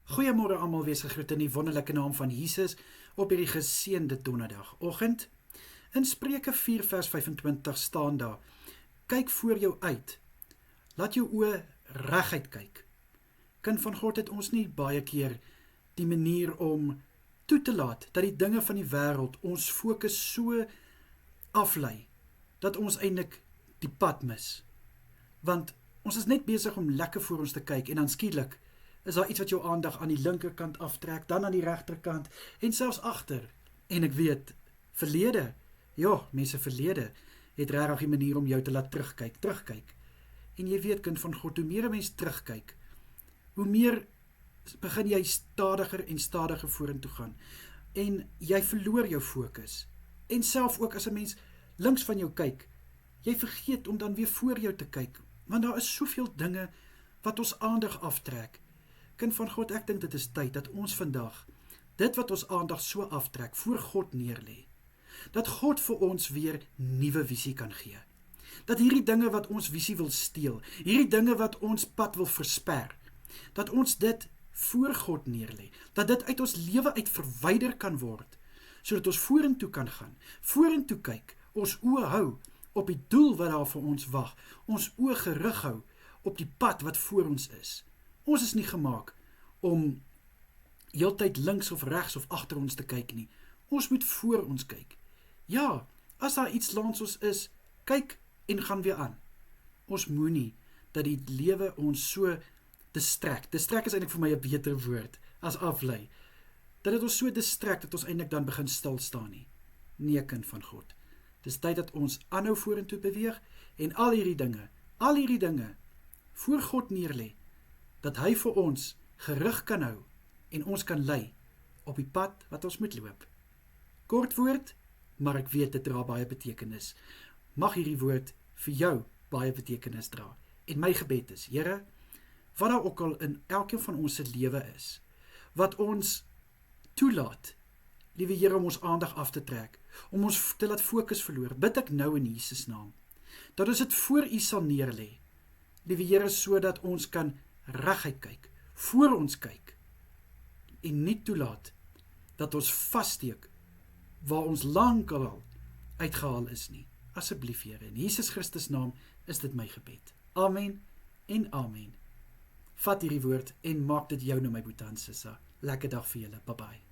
Goeiemôre almal, wees gegroet in die wonderlike naam van Jesus op hierdie geseënde donderdagoggend. In Spreuke 4 vers 25 staan daar: Kyk voor jou uit, laat jou oë reguit kyk. Kind van God, het ons nie baie keer die manier om toe te laat dat die dinge van die wêreld ons fokus so aflei, dat ons eintlik die pad mis. Want ons is net besig om lekker voor ons te kyk en dan skielik is daar iets wat jou aandag aan die linkerkant aftrek, dan aan die regterkant en selfs agter. En ek weet, verlede, mense verlede het regtig 'n manier om jou te laat terugkyk. En jy weet, kind van God, hoe meer 'n mens terugkyk, hoe meer begin jy stadiger en stadiger vorentoe gaan. En jy verloor jou fokus. En self ook as 'n mens links van jou kyk, jy vergeet om dan weer voor jou te kyk, want daar is soveel dinge wat ons aandag aftrek. Kind van God, ek dink dit is tyd dat ons vandag dit wat ons aandag so aftrek, voor God neerlê. Dat God vir ons weer nuwe visie kan gee. Dat hierdie dinge wat ons visie wil steel, hierdie dinge wat ons pad wil versper, dat ons dit voor God neerlê, dat dit uit ons lewe uit verwyder kan word, sodat ons vorentoe kan gaan, vorentoe kyk, ons oë hou op die doel wat daar vir ons wag, ons oë gerig hou op die pad wat voor ons is. Ons is nie gemaak om heeltyd links of regs of agter ons te kyk nie. Ons moet voor ons kyk. Ja, as daar iets langs ons is, kyk en gaan weer aan. Ons moenie dat die lewe ons so distrek. Distrek is eintlik vir my 'n beter woord as aflei. Dat dit ons so distrek dat ons eintlik dan begin stil staan nie. Nee, kind van God. Dis tyd dat ons aanhou vorentoe beweeg en al hierdie dinge voor God neerlê, dat hy vir ons gerig kan hou en ons kan lei op die pad wat ons moet loop. Kort woord, maar ek weet dit dra baie betekenis. Mag hierdie woord vir jou baie betekenis dra. En my gebed is, Here, wat daar ook al in elkeen van ons se lewe is, wat ons toelaat, liewe Here, om ons aandag af te trek, om ons te laat fokus verloor, bid ek nou in Jesus naam, dat ons dit voor U sal neerlê, liewe Here, sodat ons kan reguit kyk, voor ons kyk, en nie toelaat dat ons vassteek waar ons lankal al uitgehaal is nie. Asseblief, Here, in Jesus Christus naam is dit my gebed. Amen en amen. Vat hierdie woord en maak dit jou nou, my boetie en sissa. Lekker dag vir julle. Bye bye.